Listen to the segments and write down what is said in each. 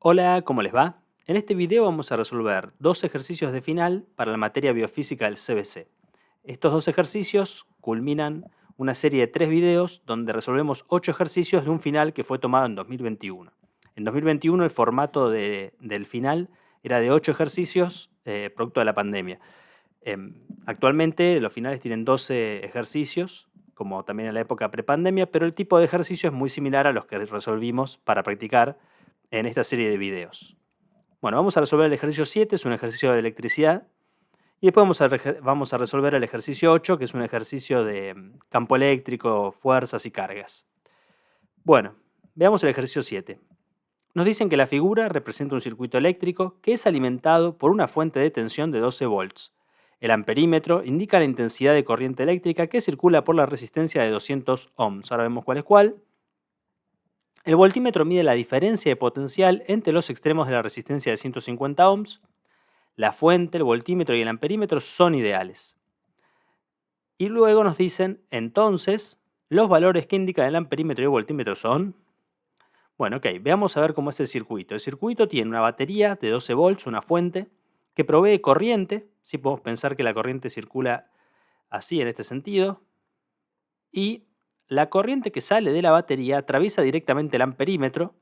Hola, ¿cómo les va? En este video vamos a resolver dos ejercicios de final para la materia biofísica del CBC. Estos dos ejercicios culminan una serie de 3 videos donde resolvemos 8 ejercicios de un final que fue tomado en 2021. En 2021 el formato del final era de 8 ejercicios producto de la pandemia. Actualmente los finales tienen 12 ejercicios, como también en la época prepandemia, pero el tipo de ejercicio es muy similar a los que resolvimos para practicar en esta serie de videos. Bueno, vamos a resolver el ejercicio 7, es un ejercicio de electricidad, y después vamos a resolver el ejercicio 8, que es un ejercicio de campo eléctrico, fuerzas y cargas. Bueno, veamos el ejercicio 7. Nos dicen que la figura representa un circuito eléctrico que es alimentado por una fuente de tensión de 12 volts. El amperímetro indica la intensidad de corriente eléctrica que circula por la resistencia de 200 ohms. Ahora vemos cuál es cuál. El voltímetro mide la diferencia de potencial entre los extremos de la resistencia de 150 ohms. La fuente, el voltímetro y el amperímetro son ideales. Y luego nos dicen, entonces, los valores que indican el amperímetro y el voltímetro son... Bueno, ok, veamos a ver cómo es el circuito. El circuito tiene una batería de 12 volts, una fuente, que provee corriente. Sí, podemos pensar que la corriente circula así, en este sentido. Y la corriente que sale de la batería atraviesa directamente el amperímetro.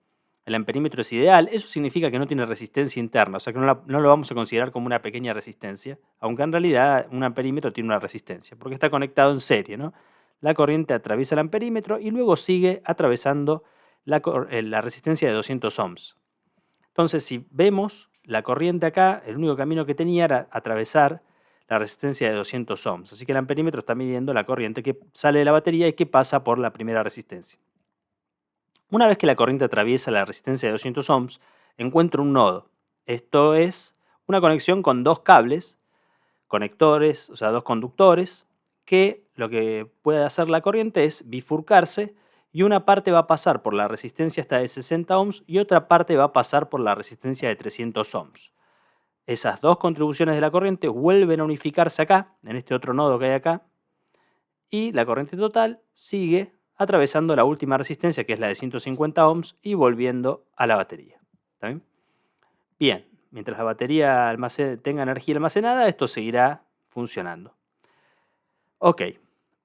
El amperímetro es ideal, eso significa que no tiene resistencia interna, o sea que no lo vamos a considerar como una pequeña resistencia, aunque en realidad un amperímetro tiene una resistencia, porque está conectado en serie, ¿no? La corriente atraviesa el amperímetro y luego sigue atravesando la resistencia de 200 ohms. Entonces, si vemos la corriente acá, el único camino que tenía era atravesar la resistencia de 200 ohms. Así que el amperímetro está midiendo la corriente que sale de la batería y que pasa por la primera resistencia. Una vez que la corriente atraviesa la resistencia de 200 ohms, encuentra un nodo. Esto es una conexión con dos cables, conectores, o sea, dos conductores, que lo que puede hacer la corriente es bifurcarse y una parte va a pasar por la resistencia hasta de 60 ohms y otra parte va a pasar por la resistencia de 300 ohms. Esas dos contribuciones de la corriente vuelven a unificarse acá, en este otro nodo que hay acá, y la corriente total sigue atravesando la última resistencia, que es la de 150 ohms, y volviendo a la batería. ¿Está bien? Bien, mientras la batería tenga energía almacenada, esto seguirá funcionando. Ok,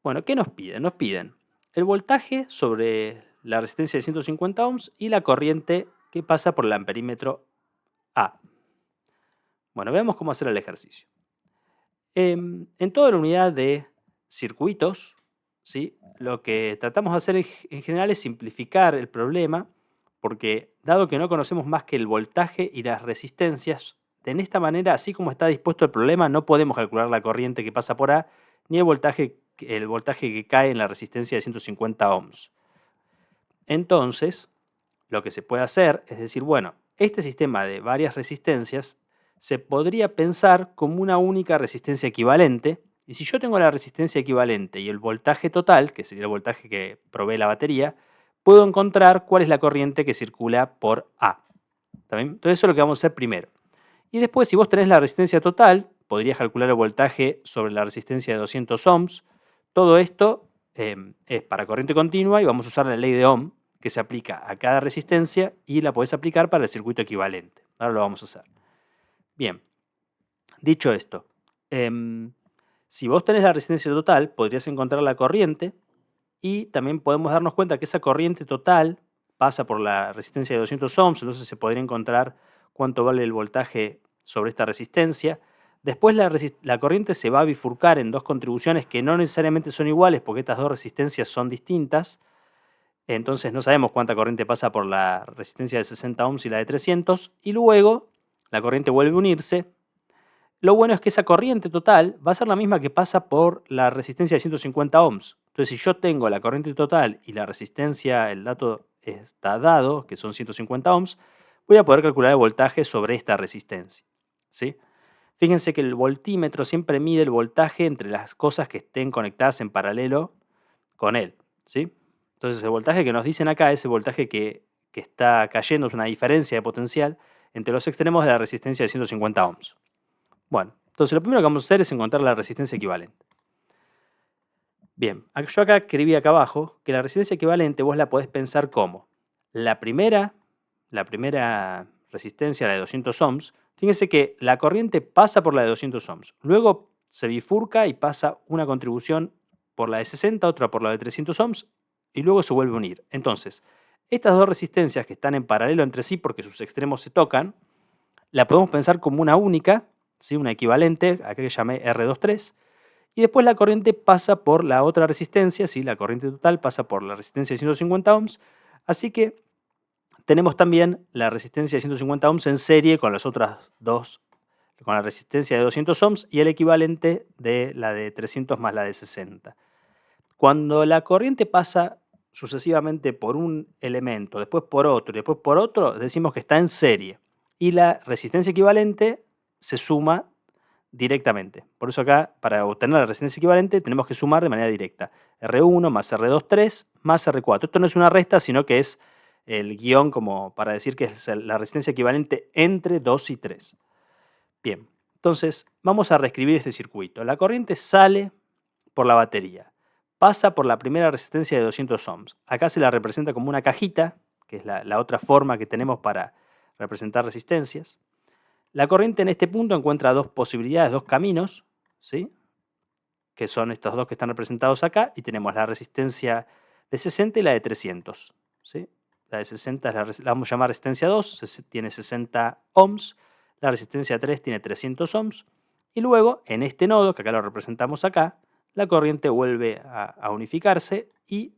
bueno, ¿qué nos piden? Nos piden el voltaje sobre la resistencia de 150 ohms y la corriente que pasa por el amperímetro A. Bueno, veamos cómo hacer el ejercicio. En toda la unidad de circuitos, ¿sí? Lo que tratamos de hacer en general es simplificar el problema, porque dado que no conocemos más que el voltaje y las resistencias, de esta manera, así como está dispuesto el problema, no podemos calcular la corriente que pasa por A, ni el voltaje que cae en la resistencia de 150 ohms. Entonces, lo que se puede hacer es decir, bueno, este sistema de varias resistencias se podría pensar como una única resistencia equivalente, y si yo tengo la resistencia equivalente y el voltaje total, que sería el voltaje que provee la batería, puedo encontrar cuál es la corriente que circula por A. ¿Está bien? Entonces eso es lo que vamos a hacer primero. Y después, si vos tenés la resistencia total, podrías calcular el voltaje sobre la resistencia de 200 ohms. Todo esto es para corriente continua y vamos a usar la ley de Ohm, que se aplica a cada resistencia y la podés aplicar para el circuito equivalente. Ahora lo vamos a hacer. Bien, dicho esto, si vos tenés la resistencia total, podrías encontrar la corriente y también podemos darnos cuenta que esa corriente total pasa por la resistencia de 200 ohms, entonces se podría encontrar cuánto vale el voltaje sobre esta resistencia. Después la corriente se va a bifurcar en dos contribuciones que no necesariamente son iguales porque estas dos resistencias son distintas. Entonces no sabemos cuánta corriente pasa por la resistencia de 60 ohms y la de 300. Y luego la corriente vuelve a unirse. Lo bueno es que esa corriente total va a ser la misma que pasa por la resistencia de 150 ohms. Entonces, si yo tengo la corriente total y la resistencia, el dato está dado, que son 150 ohms, voy a poder calcular el voltaje sobre esta resistencia. ¿Sí? Fíjense que el voltímetro siempre mide el voltaje entre las cosas que estén conectadas en paralelo con él. ¿Sí? Entonces, el voltaje que nos dicen acá es el voltaje que está cayendo, es una diferencia de potencial entre los extremos de la resistencia de 150 ohms. Bueno, entonces lo primero que vamos a hacer es encontrar la resistencia equivalente. Bien, yo acá escribí acá abajo que la resistencia equivalente vos la podés pensar como la primera resistencia, la de 200 ohms, fíjense que la corriente pasa por la de 200 ohms. Luego se bifurca y pasa una contribución por la de 60, otra por la de 300 ohms, y luego se vuelve a unir. Entonces, estas dos resistencias que están en paralelo entre sí porque sus extremos se tocan, la podemos pensar como una única, ¿sí? Una equivalente, acá que llamé R23, y después la corriente pasa por la otra resistencia, ¿sí? La corriente total pasa por la resistencia de 150 ohms, así que tenemos también la resistencia de 150 ohms en serie con las otras dos, con la resistencia de 200 ohms y el equivalente de la de 300 más la de 60. Cuando la corriente pasa sucesivamente por un elemento, después por otro y después por otro, decimos que está en serie. Y la resistencia equivalente se suma directamente. Por eso acá, para obtener la resistencia equivalente, tenemos que sumar de manera directa. R1 más R23 más R4. Esto no es una resta, sino que es el guión como para decir que es la resistencia equivalente entre 2 y 3. Bien, entonces vamos a reescribir este circuito. La corriente sale por la batería. Pasa por la primera resistencia de 200 ohms. Acá se la representa como una cajita, que es la otra forma que tenemos para representar resistencias. La corriente en este punto encuentra dos posibilidades, dos caminos, ¿sí? Que son estos dos que están representados acá, y tenemos la resistencia de 60 y la de 300. ¿Sí? La de 60 la vamos a llamar resistencia 2, tiene 60 ohms, la resistencia 3 tiene 300 ohms, y luego en este nodo, que acá lo representamos acá, la corriente vuelve a unificarse y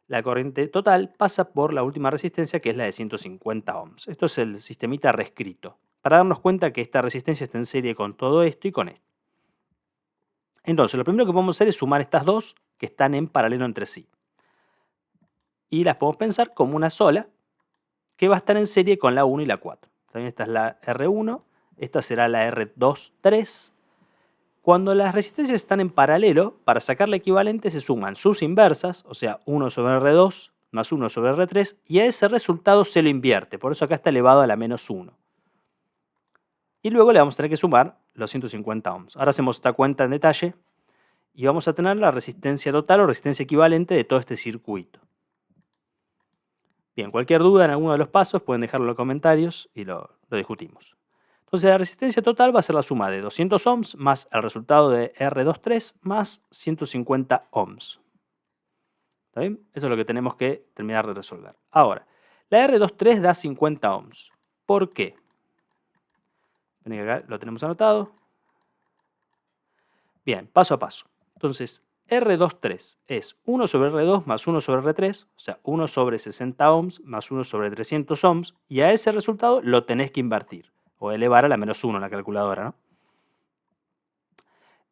la corriente total pasa por la última resistencia, que es la de 150 ohms. Esto es el sistemita reescrito, para darnos cuenta que esta resistencia está en serie con todo esto y con esto. Entonces, lo primero que podemos hacer es sumar estas dos que están en paralelo entre sí. Y las podemos pensar como una sola, que va a estar en serie con la 1 y la 4. También esta es la R1, esta será la R23. Cuando las resistencias están en paralelo, para sacar la equivalente se suman sus inversas, o sea, 1 sobre R2 más 1 sobre R3, y a ese resultado se lo invierte, por eso acá está elevado a la menos 1. Y luego le vamos a tener que sumar los 150 ohms. Ahora hacemos esta cuenta en detalle y vamos a tener la resistencia total o resistencia equivalente de todo este circuito. Bien, cualquier duda en alguno de los pasos pueden dejarlo en los comentarios y lo discutimos. Entonces la resistencia total va a ser la suma de 200 ohms más el resultado de R23 más 150 ohms. ¿Está bien? Eso es lo que tenemos que terminar de resolver. Ahora, la R23 da 50 ohms. ¿Por qué? Acá lo tenemos anotado. Bien, paso a paso. Entonces, R23 es 1 sobre R2 más 1 sobre R3, o sea, 1 sobre 60 ohms más 1 sobre 300 ohms, y a ese resultado lo tenés que invertir, o elevar a la menos 1 en la calculadora,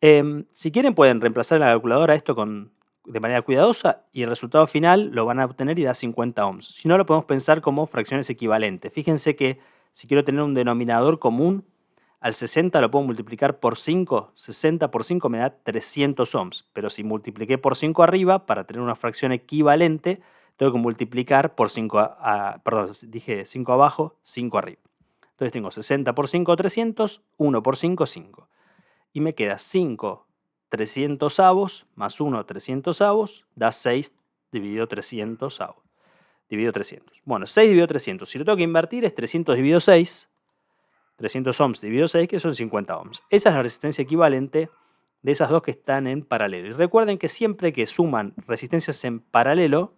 ¿no? Si quieren pueden reemplazar en la calculadora esto de manera cuidadosa y el resultado final lo van a obtener y da 50 ohms. Si no, lo podemos pensar como fracciones equivalentes. Fíjense que si quiero tener un denominador común, al 60 lo puedo multiplicar por 5, 60 por 5 me da 300 ohms, pero si multipliqué por 5 arriba, para tener una fracción equivalente, tengo que multiplicar por 5, perdón, dije 5 abajo, 5 arriba. Entonces tengo 60 por 5, 300, 1 por 5, 5. Y me queda 5 300avos más 1 300avos, da 6 dividido 300avos. Dividido 300. Bueno, 6 dividido 300. Si lo tengo que invertir es 300 dividido 6. 300 ohms dividido 6, que son 50 ohms. Esa es la resistencia equivalente de esas dos que están en paralelo. Y recuerden que siempre que suman resistencias en paralelo,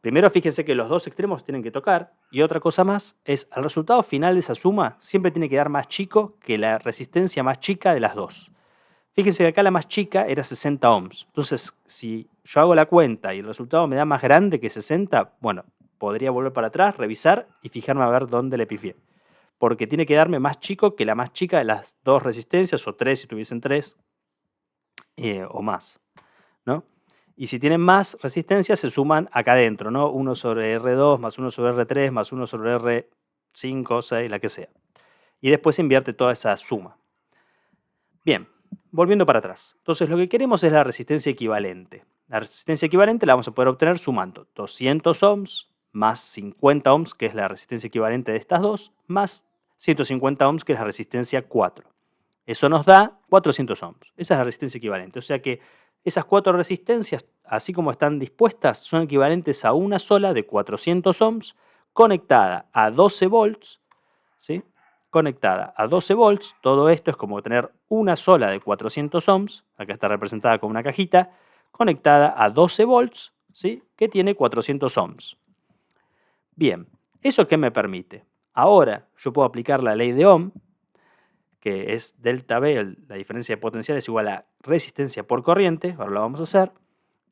primero fíjense que los dos extremos tienen que tocar, y otra cosa más es, el resultado final de esa suma siempre tiene que dar más chico que la resistencia más chica de las dos. Fíjense que acá la más chica era 60 ohms. Entonces, si yo hago la cuenta y el resultado me da más grande que 60, bueno, podría volver para atrás, revisar y fijarme a ver dónde le pifié. Porque tiene que darme más chico que la más chica de las dos resistencias, o 3 si tuviesen 3, o más, ¿no? Y si tienen más resistencias, se suman acá adentro, ¿no? 1 sobre R2 más 1 sobre R3 más 1 sobre R5, 6, la que sea. Y después se invierte toda esa suma. Bien, volviendo para atrás. Entonces lo que queremos es la resistencia equivalente. La resistencia equivalente la vamos a poder obtener sumando 200 ohms más 50 ohms, que es la resistencia equivalente de estas dos, más 150 ohms, que es la resistencia 4. Eso nos da 400 ohms. Esa es la resistencia equivalente. O sea que esas cuatro resistencias, así como están dispuestas, son equivalentes a una sola de 400 ohms conectada a 12 volts ¿sí? Conectada a 12 volts. Todo esto es como tener una sola de 400 ohms, acá está representada con una cajita, conectada a 12 volts, ¿sí? Que tiene 400 ohms. Bien, ¿eso qué me permite? Ahora yo puedo aplicar la ley de Ohm, que es delta V, la diferencia de potencial es igual a resistencia por corriente, ahora lo vamos a hacer,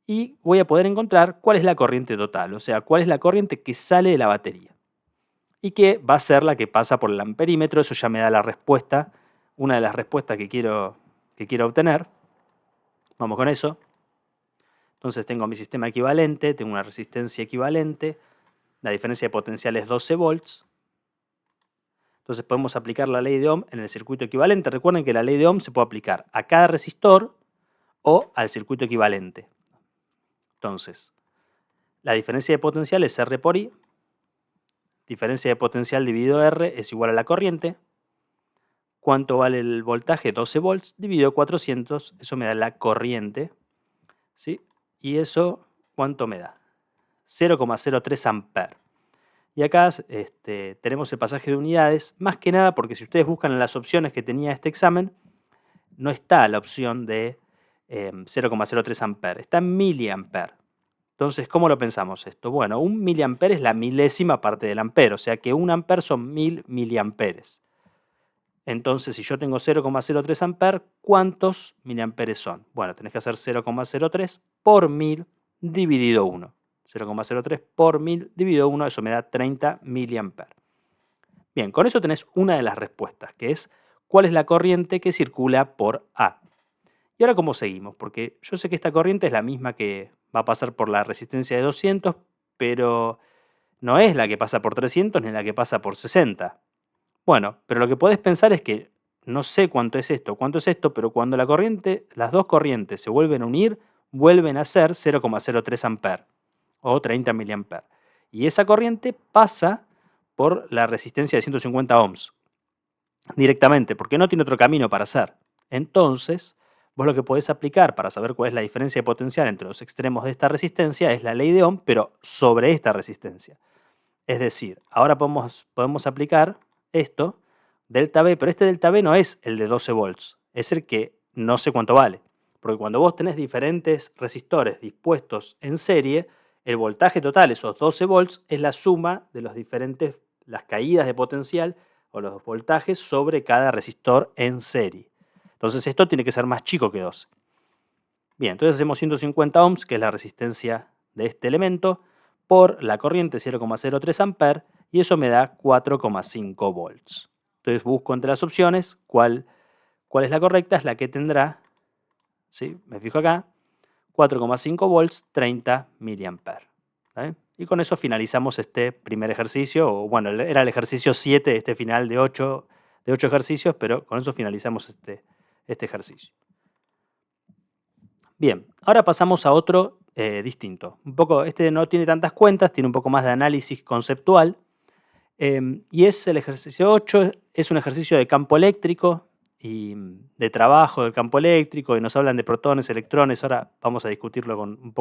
y voy a poder encontrar cuál es la corriente total, o sea, cuál es la corriente que sale de la batería y que va a ser la que pasa por el amperímetro. Eso ya me da la respuesta, una de las respuestas que quiero obtener. Vamos con eso. Entonces tengo mi sistema equivalente, tengo una resistencia equivalente, la diferencia de potencial es 12 volts. Entonces podemos aplicar la ley de Ohm en el circuito equivalente. Recuerden que la ley de Ohm se puede aplicar a cada resistor o al circuito equivalente. Entonces, la diferencia de potencial es R por I. Diferencia de potencial dividido R es igual a la corriente. ¿Cuánto vale el voltaje? 12 volts dividido 400. Eso me da la corriente, ¿sí? Y eso, ¿cuánto me da? 0,03 amperes. Y acá tenemos el pasaje de unidades, más que nada porque si ustedes buscan en las opciones que tenía este examen, no está la opción de 0,03 amperes, está en miliamperes. Entonces, ¿cómo lo pensamos esto? Bueno, un miliampere es la milésima parte del ampere, o sea que un ampere son 1000 miliamperes. Entonces, si yo tengo 0,03 amperes, ¿cuántos miliamperes son? Bueno, tenés que hacer 0,03 por 1000 dividido 1. 0,03 por 1000 dividido 1, eso me da 30 miliamperes. Bien, con eso tenés una de las respuestas, que es cuál es la corriente que circula por A. Y ahora, ¿cómo seguimos? Porque yo sé que esta corriente es la misma que va a pasar por la resistencia de 200, pero no es la que pasa por 300 ni la que pasa por 60. Bueno, pero lo que podés pensar es que no sé cuánto es esto, pero cuando las dos corrientes se vuelven a unir, vuelven a ser 0,03 amperes o 30 miliamperes. Y esa corriente pasa por la resistencia de 150 ohms directamente, porque no tiene otro camino para hacer. Entonces, vos lo que podés aplicar para saber cuál es la diferencia de potencial entre los extremos de esta resistencia es la ley de Ohm, pero sobre esta resistencia. Es decir, ahora podemos aplicar esto, delta V, pero este delta V no es el de 12 volts, es el que no sé cuánto vale. Porque cuando vos tenés diferentes resistores dispuestos en serie, el voltaje total, esos 12 volts, es la suma de las caídas de potencial o los voltajes sobre cada resistor en serie. Entonces esto tiene que ser más chico que 12. Bien, entonces hacemos 150 ohms, que es la resistencia de este elemento, por la corriente 0,03 amperes, y eso me da 4,5 volts. Entonces busco entre las opciones cuál es la correcta, es la que tendrá, ¿sí? Me fijo acá, 4,5 volts, 30 miliamperes. Y con eso finalizamos este primer ejercicio, o bueno, era el ejercicio 7, este final de 8 ejercicios, pero con eso finalizamos este ejercicio. Bien, ahora pasamos a otro distinto. Este no tiene tantas cuentas, tiene un poco más de análisis conceptual. Y es el ejercicio 8, es un ejercicio de campo eléctrico y de trabajo del campo eléctrico, y nos hablan de protones, electrones. Ahora vamos a discutirlo con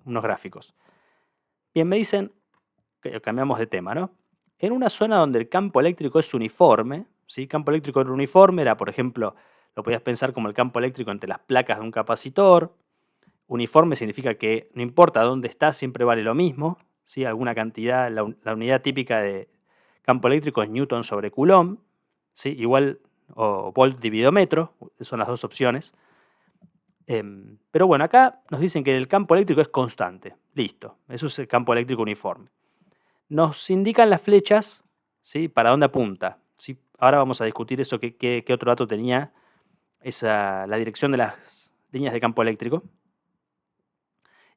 unos gráficos. Bien, me dicen, que cambiamos de tema, ¿no? En una zona donde el campo eléctrico es uniforme, ¿sí? Campo eléctrico uniforme era, por ejemplo, lo podías pensar como el campo eléctrico entre las placas de un capacitor. Uniforme significa que no importa dónde está, siempre vale lo mismo, ¿sí? Alguna cantidad, la unidad típica de campo eléctrico es Newton sobre Coulomb, ¿sí? Igual, o volt dividido metro, son las dos opciones. Pero bueno, acá nos dicen que el campo eléctrico es constante. Listo, eso es el campo eléctrico uniforme. Nos indican las flechas, ¿sí? Para dónde apunta, ¿sí? Ahora vamos a discutir eso, qué otro dato tenía la dirección de las líneas de campo eléctrico.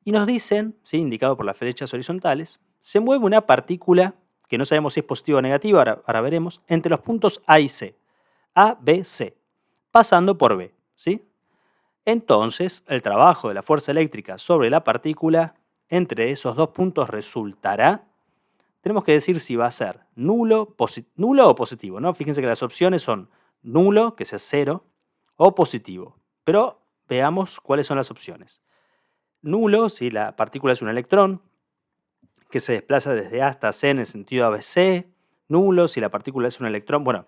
Y nos dicen, ¿sí? Indicado por las flechas horizontales, se mueve una partícula, que no sabemos si es positiva o negativa, ahora veremos, entre los puntos A y C, A, B, C, pasando por B, ¿sí? Entonces, el trabajo de la fuerza eléctrica sobre la partícula entre esos dos puntos resultará, tenemos que decir si va a ser nulo o positivo, ¿no? Fíjense que las opciones son nulo, que sea 0, o positivo. Pero veamos cuáles son las opciones. Nulo, si la partícula es un electrón, que se desplaza desde A hasta C en el sentido ABC. nulo, si la partícula es un electrón. Bueno,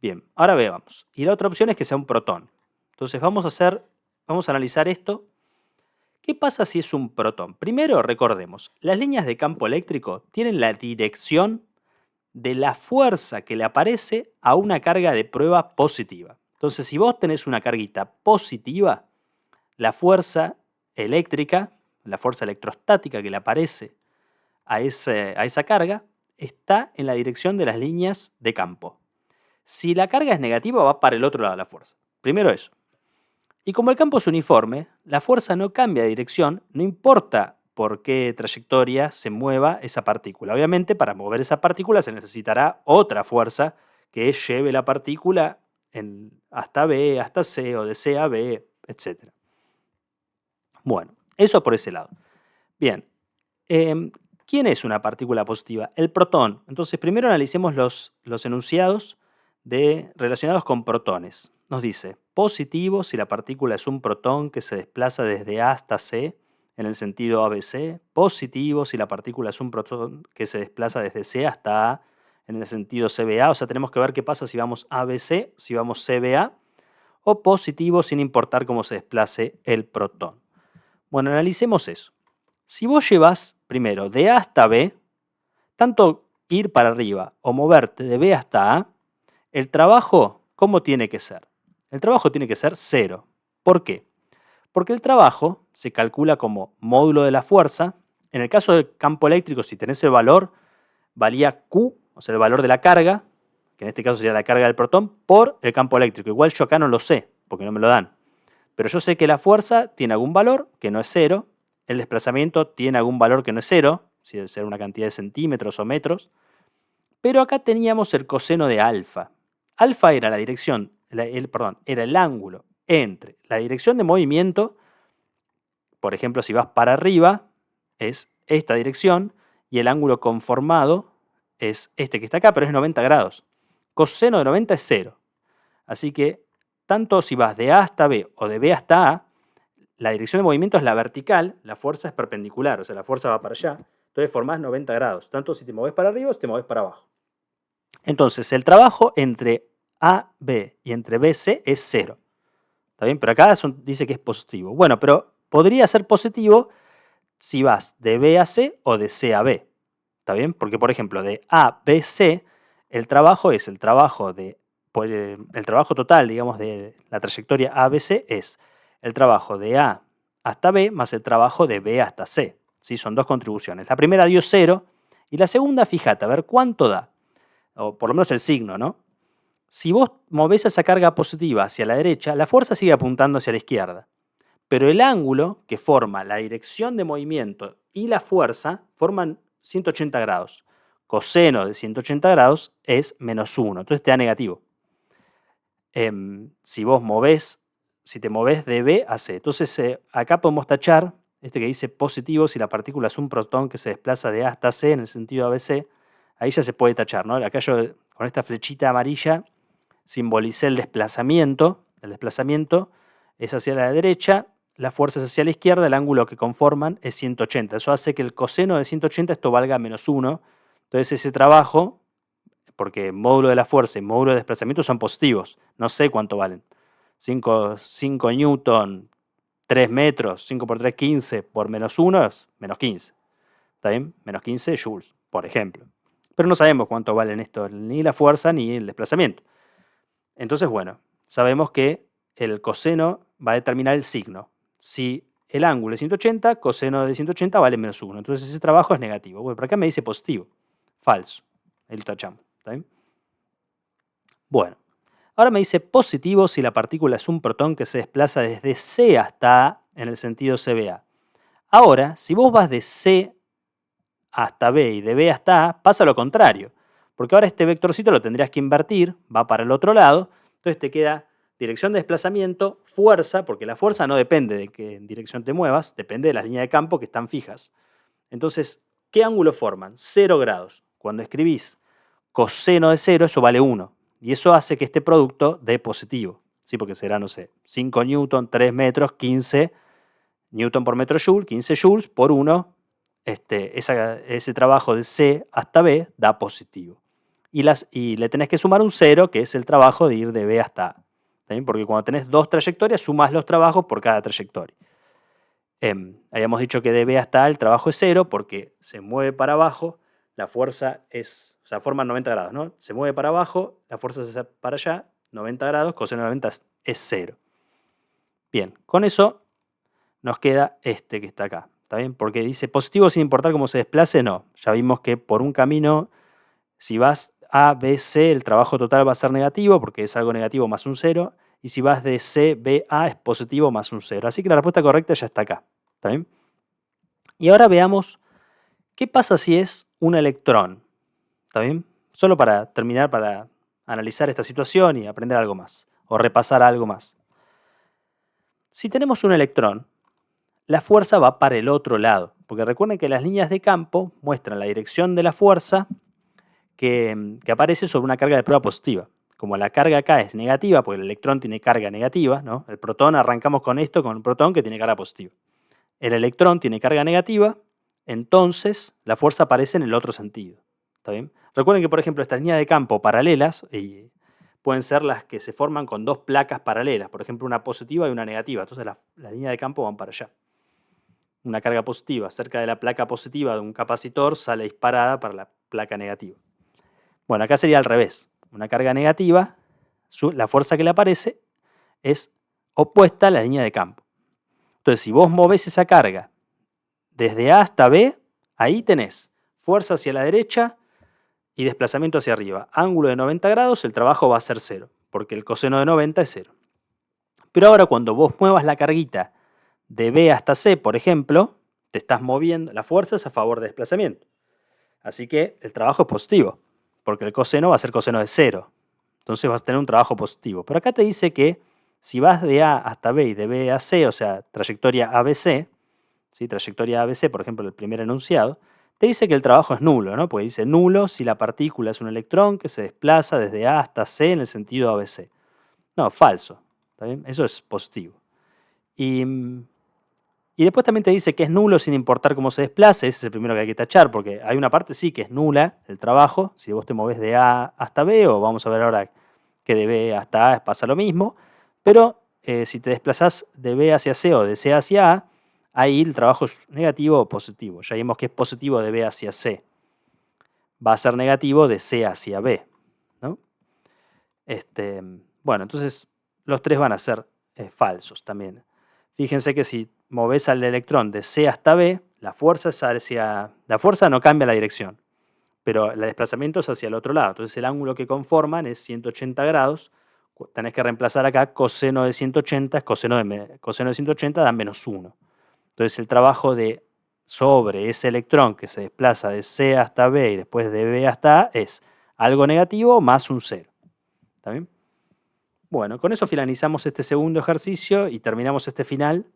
bien, ahora veamos. Y la otra opción es que sea un protón. Entonces vamos a analizar esto. ¿Qué pasa si es un protón? Primero, recordemos, las líneas de campo eléctrico tienen la dirección de la fuerza que le aparece a una carga de prueba positiva. Entonces, si vos tenés una carguita positiva, la fuerza eléctrica, la fuerza electrostática que le aparece a esa carga, está en la dirección de las líneas de campo. Si la carga es negativa, va para el otro lado de la fuerza. Primero eso. Y como el campo es uniforme, la fuerza no cambia de dirección, no importa por qué trayectoria se mueva esa partícula. Obviamente, para mover esa partícula se necesitará otra fuerza que lleve la partícula hasta B, hasta C, o de C a B, etc. Bueno, eso por ese lado. Bien, ¿quién es una partícula positiva? El protón. Entonces, primero analicemos los enunciados relacionados con protones. Nos dice, positivo si la partícula es un protón que se desplaza desde A hasta C en el sentido ABC. Positivo si la partícula es un protón que se desplaza desde C hasta A en el sentido CBA. O sea, tenemos que ver qué pasa si vamos ABC, si vamos CBA. O positivo sin importar cómo se desplace el protón. Bueno, analicemos eso. Si vos llevas primero de A hasta B, tanto ir para arriba o moverte de B hasta A, el trabajo, ¿cómo tiene que ser? El trabajo tiene que ser 0. ¿Por qué? Porque el trabajo se calcula como módulo de la fuerza. En el caso del campo eléctrico, si tenés el valor, valía Q, o sea, el valor de la carga, que en este caso sería la carga del protón, por el campo eléctrico. Igual yo acá no lo sé, porque no me lo dan. Pero yo sé que la fuerza tiene algún valor que no es 0, el desplazamiento tiene algún valor que no es 0, si debe ser una cantidad de centímetros o metros, pero acá teníamos el coseno de alfa. Alfa era era el ángulo entre la dirección de movimiento, por ejemplo, si vas para arriba, es esta dirección, y el ángulo conformado es este que está acá, pero es 90 grados. Coseno de 90 es 0. Así que, tanto si vas de A hasta B o de B hasta A, la dirección de movimiento es la vertical, la fuerza es perpendicular, o sea, la fuerza va para allá. Entonces formás 90 grados, tanto si te moves para arriba o si te moves para abajo. Entonces, el trabajo entre AB y entre BC es 0. ¿Está bien? Pero acá dice que es positivo. Bueno, pero podría ser positivo si vas de B a C o de C a B. ¿Está bien? Porque, por ejemplo, de A a B, C, el trabajo es el trabajo total, digamos, de la trayectoria ABC es el trabajo de A hasta B más el trabajo de B hasta C. ¿Sí? Son dos contribuciones. La primera dio 0 y la segunda, fíjate, a ver cuánto da. O por lo menos el signo, ¿no? Si vos movés esa carga positiva hacia la derecha, la fuerza sigue apuntando hacia la izquierda. Pero el ángulo que forma la dirección de movimiento y la fuerza forman 180 grados. Coseno de 180 grados es -1, entonces te da negativo. Si te movés de B a C. Entonces acá podemos tachar este que dice positivo si la partícula es un protón que se desplaza de A hasta C en el sentido ABC. Ahí ya se puede tachar, ¿no? Acá yo con esta flechita amarilla simbolicé el desplazamiento. El desplazamiento es hacia la derecha, la fuerza es hacia la izquierda, el ángulo que conforman es 180. Eso hace que el coseno de 180 esto valga -1. Entonces ese trabajo, porque módulo de la fuerza y módulo de desplazamiento son positivos, no sé cuánto valen. 5 newton, 3 metros, 5 por 3, 15 por -1 es -15. ¿Está bien? -15 joules, por ejemplo. Pero no sabemos cuánto valen esto, ni la fuerza ni el desplazamiento. Entonces, bueno, sabemos que el coseno va a determinar el signo. Si el ángulo es 180, coseno de 180 vale -1. Entonces ese trabajo es negativo. Bueno, por acá me dice positivo. Falso. Ahí lo tachamos. ¿Está bien? Bueno, ahora me dice positivo si la partícula es un protón que se desplaza desde C hasta A en el sentido CBA. Ahora, si vos vas de C hasta B y de B hasta A, pasa lo contrario. Porque ahora este vectorcito lo tendrías que invertir, va para el otro lado, entonces te queda dirección de desplazamiento, fuerza, porque la fuerza no depende de qué dirección te muevas, depende de las líneas de campo que están fijas. Entonces, ¿qué ángulo forman? 0 grados. Cuando escribís coseno de 0, eso vale 1. Y eso hace que este producto dé positivo. ¿Sí? Porque será, no sé, 5 newton, 3 metros, 15 newton por metro joule, 15 joules por 1. Ese trabajo de C hasta B da positivo. y le tenés que sumar un 0, que es el trabajo de ir de B hasta A. ¿Está bien? Porque cuando tenés dos trayectorias, sumás los trabajos por cada trayectoria. Habíamos dicho que de B hasta A el trabajo es 0 porque se mueve para abajo, la fuerza es, o sea, forma 90 grados, ¿no? Se mueve para abajo, la fuerza se hace para allá, 90 grados, coseno de 90 es 0. Bien, con eso nos queda este que está acá, ¿está bien? Porque dice positivo sin importar cómo se desplace, no. Ya vimos que por un camino, si vas A, B, C, el trabajo total va a ser negativo porque es algo negativo más un 0. Y si vas de C, B, A es positivo más un 0. Así que la respuesta correcta ya está acá, ¿está bien? Y ahora veamos qué pasa si es un electrón, ¿está bien? Solo para terminar, para analizar esta situación y aprender algo más, o repasar algo más. Si tenemos un electrón, la fuerza va para el otro lado, porque recuerden que las líneas de campo muestran la dirección de la fuerza que aparece sobre una carga de prueba positiva. Como la carga acá es negativa, porque el electrón tiene carga negativa, ¿no? El protón, arrancamos con esto, con un protón que tiene carga positiva. El electrón tiene carga negativa, entonces la fuerza aparece en el otro sentido. ¿Está bien? Recuerden que, por ejemplo, estas líneas de campo paralelas pueden ser las que se forman con dos placas paralelas, por ejemplo, una positiva y una negativa. Entonces las líneas de campo van para allá. Una carga positiva cerca de la placa positiva de un capacitor sale disparada para la placa negativa. Bueno, acá sería al revés. Una carga negativa, la fuerza que le aparece es opuesta a la línea de campo. Entonces, si vos movés esa carga desde A hasta B, ahí tenés fuerza hacia la derecha y desplazamiento hacia arriba. Ángulo de 90 grados, el trabajo va a ser 0, porque el coseno de 90 es 0. Pero ahora cuando vos muevas la carguita de B hasta C, por ejemplo, te estás moviendo, la fuerza es a favor de desplazamiento. Así que el trabajo es positivo, porque el coseno va a ser coseno de 0. Entonces vas a tener un trabajo positivo. Pero acá te dice que si vas de A hasta B y de B a C, o sea, trayectoria ABC, ¿sí? Trayectoria ABC, por ejemplo, el primer enunciado, te dice que el trabajo es nulo, ¿no? Porque dice nulo si la partícula es un electrón que se desplaza desde A hasta C en el sentido ABC. No, falso. ¿Está bien? Eso es positivo. Y después también te dice que es nulo sin importar cómo se desplace. Ese es el primero que hay que tachar, porque hay una parte sí que es nula, el trabajo, si vos te movés de A hasta B, o vamos a ver ahora que de B hasta A pasa lo mismo, pero si te desplazás de B hacia C o de C hacia A, ahí el trabajo es negativo o positivo. Ya vimos que es positivo de B hacia C. Va a ser negativo de C hacia B, ¿no? Bueno, entonces los tres van a ser falsos también. Fíjense que si movés al electrón de C hasta B, la fuerza no cambia la dirección, pero el desplazamiento es hacia el otro lado. Entonces el ángulo que conforman es 180 grados. Tenés que reemplazar acá coseno de 180, coseno de 180 da menos 1. Entonces el trabajo sobre ese electrón que se desplaza de C hasta B y después de B hasta A es algo negativo más un 0. ¿Está bien? Bueno, con eso finalizamos este segundo ejercicio y terminamos este final.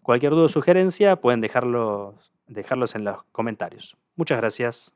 Cualquier duda o sugerencia pueden dejarlos en los comentarios. Muchas gracias.